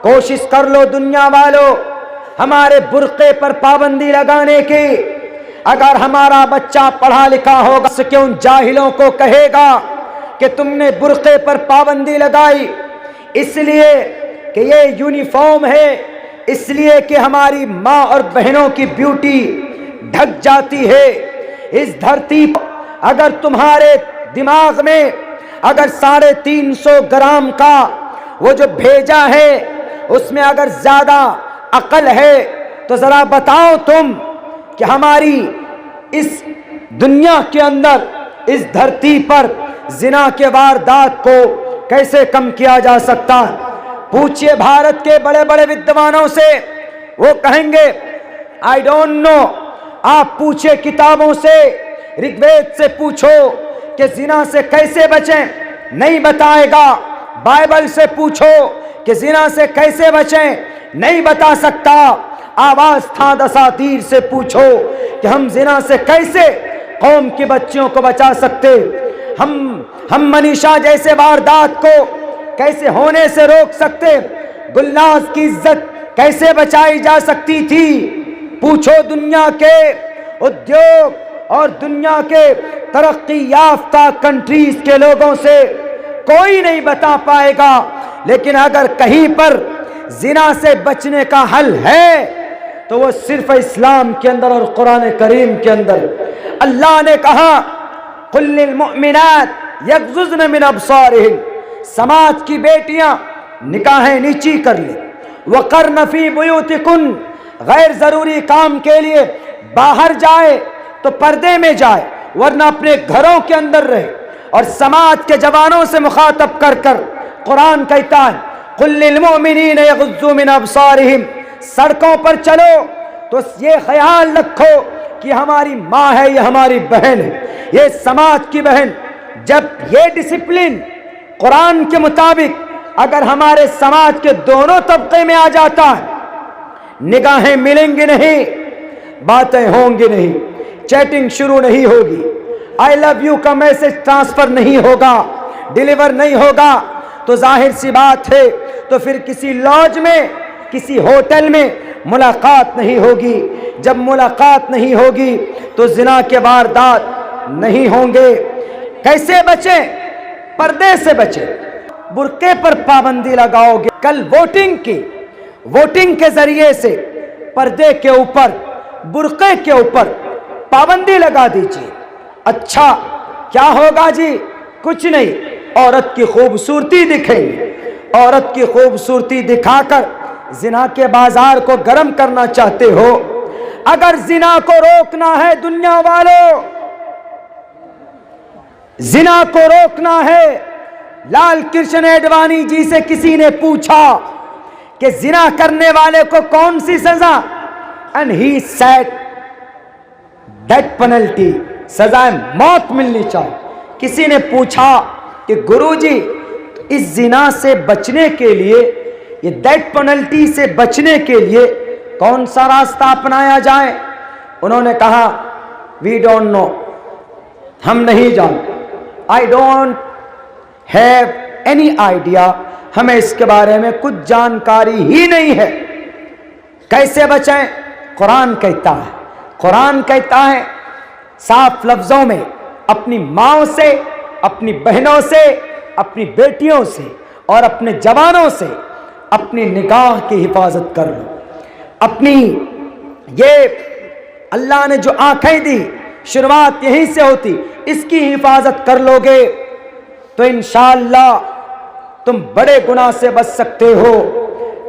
कोशिश कर लो दुनिया वालों हमारे बुर्के पर पाबंदी लगाने की। अगर हमारा बच्चा पढ़ा लिखा होगा तो क्यों जाहिलों को कहेगा कि तुमने बुर्के पर पाबंदी लगाई? इसलिए कि ये यूनिफॉर्म है, इसलिए कि हमारी माँ और बहनों की ब्यूटी ढक जाती है। इस धरती पर अगर तुम्हारे दिमाग में अगर 350 ग्राम का वो जो भेजा है उसमें अगर ज्यादा अकल है तो जरा बताओ तुम कि हमारी इस दुनिया के अंदर इस धरती पर जिना के वारदात को कैसे कम किया जा सकता है? पूछिए भारत के बड़े बड़े विद्वानों से, वो कहेंगे आई डोंट नो। आप पूछिए किताबों से, ऋग्वेद से पूछो कि जिना से कैसे बचें, नहीं बताएगा। बाइबल से पूछो कि जिना से कैसे बचें, नहीं बता सकता। आवाज था दसातीर से पूछो कि हम जिना से कैसे कौम की बच्चियों को बचा सकते, हम मनीषा जैसे वारदात को कैसे होने से रोक सकते, गुलनाज की इज्जत कैसे बचाई जा सकती थी। पूछो दुनिया के उद्योग और दुनिया के तरक्की याफ्ता कंट्रीज के लोगों से, कोई नहीं बता पाएगा। लेकिन अगर कहीं पर जिना से बचने का हल है तो वो सिर्फ इस्लाम के अंदर और कुरान करीम के अंदर। अल्लाह ने कहा कुल्लिल मुमिनात यग़ज़ुज़्न मिन अब्सारिहिन, समाज की बेटियां निकाहें नीची कर ले, वक़र्न फ़ी बुयूतिकुन, गैर जरूरी काम के लिए बाहर जाए तो पर्दे में जाए, वरना अपने घरों के अंदर रहे। और समाज के जवानों से मुखातब कर कर कुरान कहता है कुल्लिल मुमिनीन यग़ुज़्ज़ू मिन अब्सारिहिम, सड़कों पर चलो तो ये ख्याल रखो कि हमारी माँ है, ये हमारी बहन है, ये समाज की बहन। जब ये डिसिप्लिन कुरान के मुताबिक अगर हमारे समाज के दोनों तबके में आ जाता है, निगाहें मिलेंगी नहीं, बातें होंगी नहीं, चैटिंग शुरू नहीं होगी, आई लव यू का मैसेज ट्रांसफर नहीं होगा, डिलीवर नहीं होगा, तो जाहिर सी बात है तो फिर किसी लॉज में, किसी होटल में मुलाकात नहीं होगी। जब मुलाकात नहीं होगी तो जिना के वारदात नहीं होंगे। कैसे बचे? पर्दे से बचे। बुर्के पर पाबंदी लगाओगे, कल वोटिंग के जरिए से पर्दे के ऊपर, बुर्के के ऊपर पाबंदी लगा दीजिए। अच्छा क्या होगा जी? कुछ नहीं, औरत की खूबसूरती दिखेगी। औरत की खूबसूरती दिखाकर जिना के बाजार को गर्म करना चाहते हो? अगर जिना को रोकना है दुनिया वालों, जिना को रोकना है, लाल कृष्ण एडवाणी जी से किसी ने पूछा कि जिना करने वाले को कौन सी सजा, and he said death penalty, सजाए मौत मिलनी चाहिए। किसी ने पूछा कि गुरुजी इस जिना से बचने के लिए, ये डेथ पेनल्टी से बचने के लिए कौन सा रास्ता अपनाया जाए? उन्होंने कहा वी डोंट नो, हम नहीं जानते, I don't have any idea, हमें इसके बारे में कुछ जानकारी ही नहीं है। कैसे बचें? कुरान कहता है साफ लफ्जों में, अपनी माओ से, अपनी बहनों से, अपनी बेटियों से और अपने जवानों से अपनी निगाह की हिफाजत कर लो। अपनी ये अल्लाह ने जो आंखें दी, शुरुआत यहीं से होती, इसकी हिफाजत कर लोगे तो इंशाअल्लाह तुम बड़े गुनाह से बच सकते हो।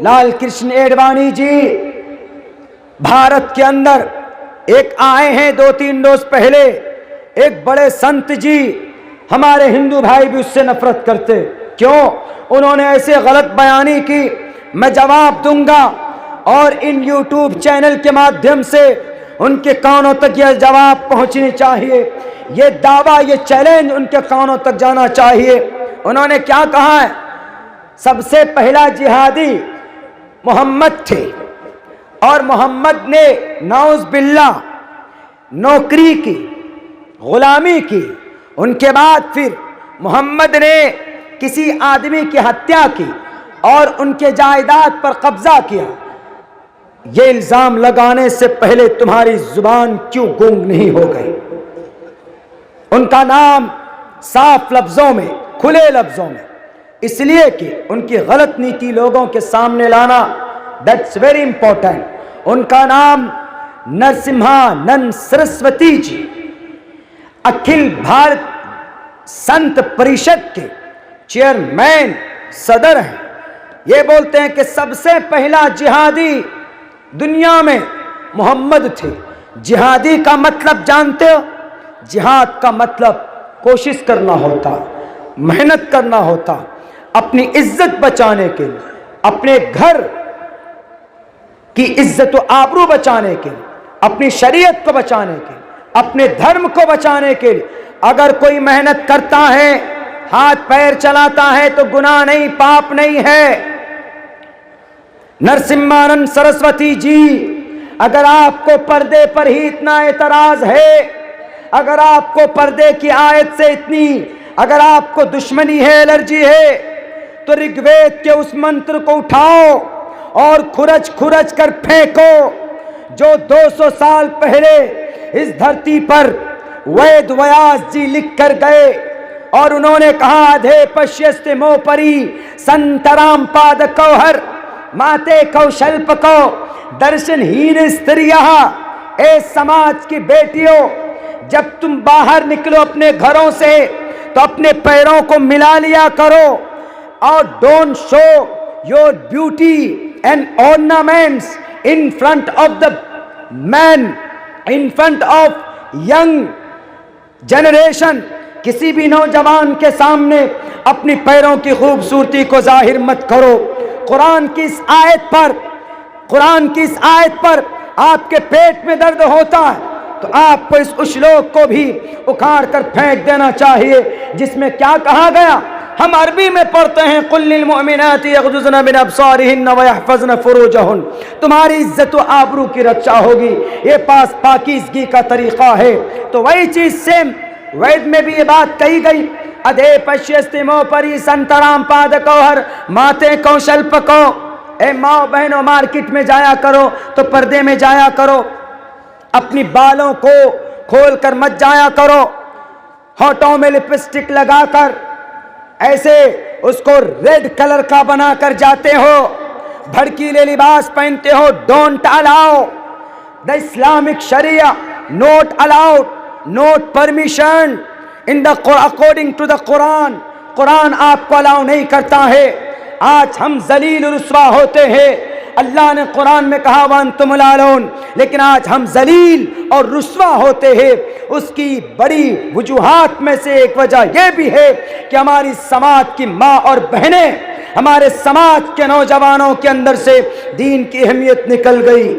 लाल कृष्ण एडवाणी जी भारत के अंदर एक आए हैं 2-3 रोज पहले, एक बड़े संत जी, हमारे हिंदू भाई भी उससे नफरत करते। क्यों? उन्होंने ऐसे गलत बयानी की, मैं जवाब दूंगा और इन यूट्यूब चैनल के माध्यम से उनके कानों तक यह जवाब पहुंचनी चाहिए, ये दावा, ये चैलेंज उनके कानों तक जाना चाहिए। उन्होंने क्या कहा है? सबसे पहला जिहादी मोहम्मद थे और मोहम्मद ने नाउज़ बिल्लाह नौकरी की, गुलामी की। उनके बाद फिर मोहम्मद ने किसी आदमी की हत्या की और उनके जायदाद पर कब्जा किया। ये इल्जाम लगाने से पहले तुम्हारी जुबान क्यों गूंग नहीं हो गई? उनका नाम साफ लफ्जों में, खुले लफ्जों में, इसलिए कि उनकी गलत नीति लोगों के सामने लाना, दैट्स वेरी इंपॉर्टेंट। उनका नाम नरसिम्हानंद सरस्वती जी अखिल भारत संत परिषद के चेयरमैन, सदर हैं। ये बोलते हैं कि सबसे पहला जिहादी दुनिया में मोहम्मद थे। जिहादी का मतलब जानते हो? जिहाद का मतलब कोशिश करना होता, मेहनत करना होता, अपनी इज्जत बचाने के लिए, अपने घर की इज्जत व आबरू बचाने के लिए, अपनी शरीयत को बचाने के लिए, अपने धर्म को बचाने के लिए अगर कोई मेहनत करता है, हाथ पैर चलाता है तो गुनाह नहीं, पाप नहीं है। नरसिम्हानंद सरस्वती जी, अगर आपको पर्दे पर ही इतना एतराज है, अगर आपको पर्दे की आयत से इतनी, अगर आपको दुश्मनी है, एलर्जी है, तो ऋग्वेद के उस मंत्र को उठाओ और खुरच खुरच कर फेंको जो 200 साल पहले इस धरती पर वेद व्यास जी लिख कर गए। और उन्होंने कहा, अधे पश्यस्ते मोपरी संतराम पाद कौहर माते कौशल्प को दर्शनहीन स्त्रिया। ए समाज की बेटियों, जब तुम बाहर निकलो अपने घरों से तो अपने पैरों को मिला लिया करो और don't show your beauty and ornaments in front of the man, in front of young generation. किसी भी नौजवान के सामने अपनी पैरों की खूबसूरती को जाहिर मत करो। कुरान की इस आयत पर आपके पेट में दर्द होता है तो आपको इस श्लोक को भी उखाड़ कर फेंक देना चाहिए, जिसमें क्या कहा गया? हम अरबी में पढ़ते हैं, कुल्लिल मुमिनाति यग़ज़ुज़्न मिन अब्सारिहिन्न व यहफ़ज़्न फ़ुरूजहुन। तुम्हारी इज्जत व आबरू की रक्षा होगी, ये पाकीज़गी का तरीका है। तो वही चीज सेम वेद में भी ये बात कही गई, अधे पश्यस्ते मोपरी संतराम पाद कौहर माते कौशल्प को। ए माओ बहनों, मार्केट में जाया करो तो पर्दे में जाया करो, अपनी बालों को खोल कर मत जाया करो, होठों में लिपस्टिक लगाकर ऐसे उसको रेड कलर का बनाकर जाते हो, भड़कीले लिबास पहनते हो। डोंट अलाउ द इस्लामिक शरिया, not allowed, not permission in the according to the Quran. Quran आपको अलाउ नहीं करता है। आज हम जलील रुस्वा होते हैं। अल्लाह ने कुरान में कहा वअंतुम लालून, लेकिन आज हम जलील और रुस्वा होते हैं। उसकी बड़ी वजूहात में से एक वजह यह भी है कि हमारी समाज की माँ और बहनें, हमारे समाज के नौजवानों के अंदर से दीन की अहमियत निकल गई।